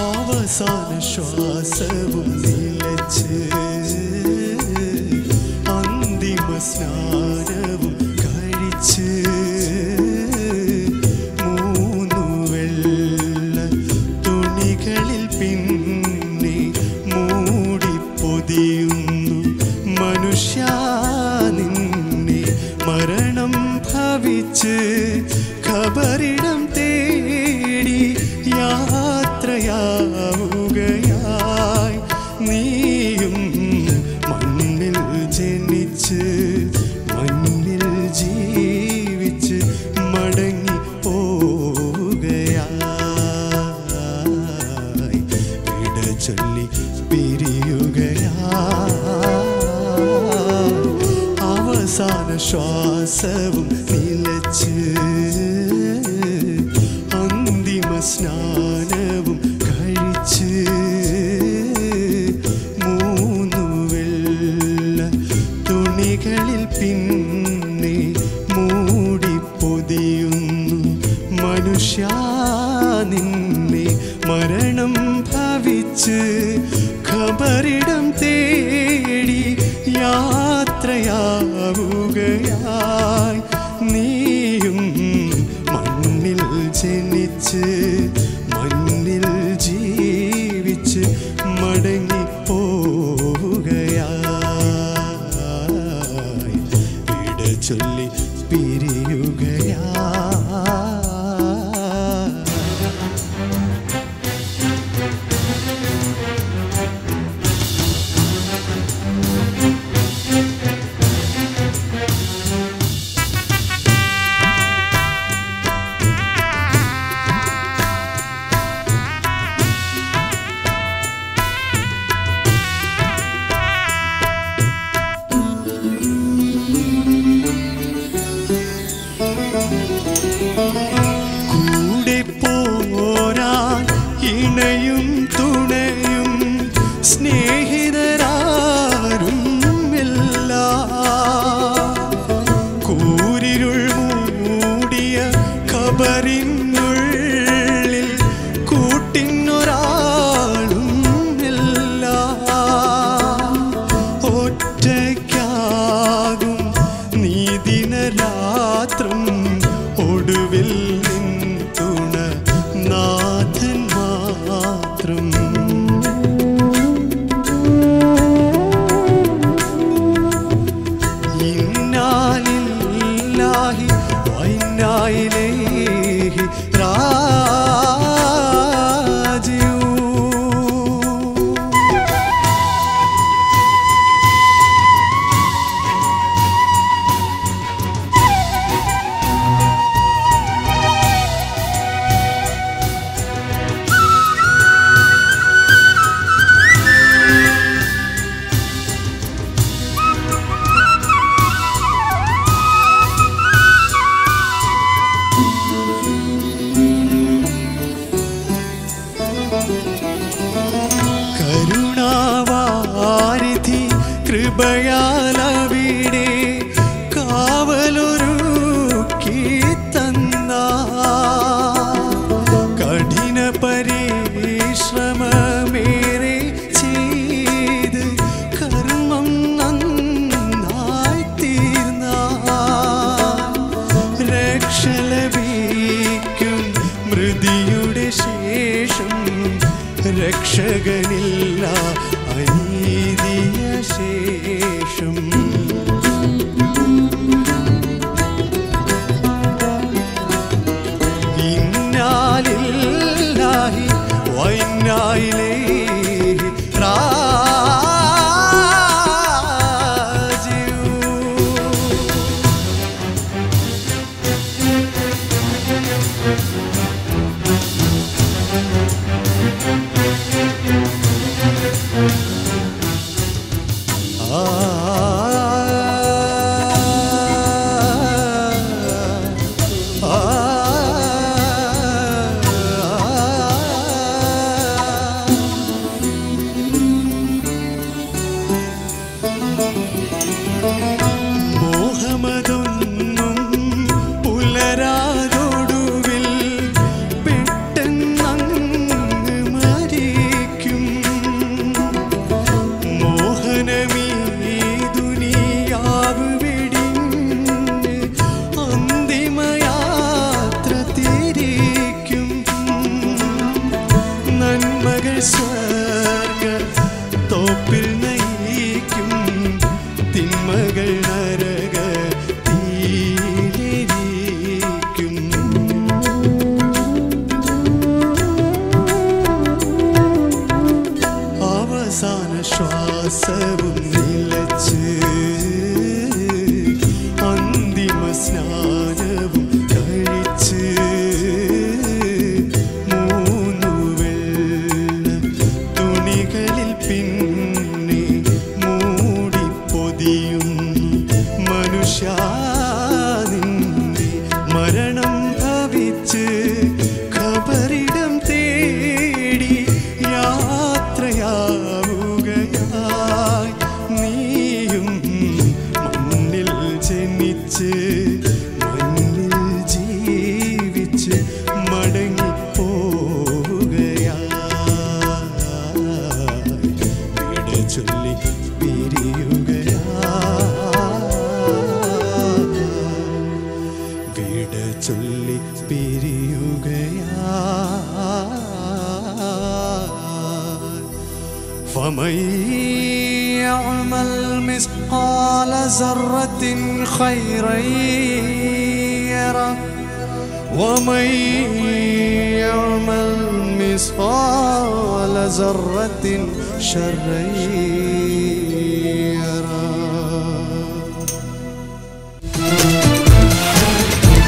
അവസാന ശ്വാസവും നിലച്ച് അന്തിമ സ്നാനവും കഴിച്ച് മൂന്നു വെള്ള തുണികളിൽ പിന്നെ മൂടിപ്പൊതിയുന്നു മനുഷ്യ നിന്നെ മരണം ഭവിച്ച് ഖബറിടം തേടി യാത്രയാവുകയായി നീയും മണ്ണിൽ ജനിച്ച് മണ്ണിൽ ജീവിച്ച് മടങ്ങി പോവുകയായി വിട ചൊല്ലി പിരിയുകയായി അവസാന ശ്വാസവും നിലച്ച് അന്തിമ സ്നാനവും കഴിച്ച് മൂന്നു വെള്ള തുണികളിൽ പിന്നെ മൂടിപ്പൊതിയുന്നു മനുഷ്യ നിന്നെ മരണം ഭവിച്ച് ഖബറിടം തേടി യാത്രയാവുകയായി നീയും മണ്ണിൽ ജനിച്ച് മണ്ണിൽ ജീവിച്ച് മടങ്ങി പോവുകയായി വിട ചൊല്ലി പിരിയുകയായി കൂടെ പോരാൻ ഇണയും തുണയും സ്നേഹിതരാരും കൂരിരുൾ മൂടിയ ഖബറിനുള്ളിൽ കൂട്ടിനൊരാളും ഒറ്റയ്ക്കാകും നീ ദിനരാത്രം ഒടുവിൽ നിൻ തുണ നാഥൻ മാത്രം ഇന്നാലില്ലാഹി വഇന്നാ ഇലൈഹി റാജിഊൻ കരുണാവാരിധി കൃപയാലവിടെ കാവലൊരുക്കി തന്ന കഠിന പരിശ്രമമേറെ ചെയ്ത് കർമ്മം നന്നായി തീർന്ന രക്ഷ ലഭിക്കും മൃതിയുടെ ശേഷം രക്ഷകനില്ല അനീതിയ ശേഷം അവസാന ശ്വാസവും നിലച്ച് അന്തിമ സ്നാനവും കഴിച്ച് മൂന്നു വെള്ള തുണികളിൽ പിന്നെ മൂടി പൊതിയുന്നു മനുഷ്യ നിന്നെ മരണം ഭവിച്ച് ഖബറിടം തേടി യാത്രയാവുകയായി നീയും മണ്ണിൽ ജനിച്ച് മണ്ണിൽ ജീവിച്ച് മടങ്ങിപ്പോവുകയായി വിട ചൊല്ലി വിട ചൊല്ലി പിരിയുകയാ فمن يعمل مثقال ذرة خيرا يره ومن يعمل مثقال ذرة شرا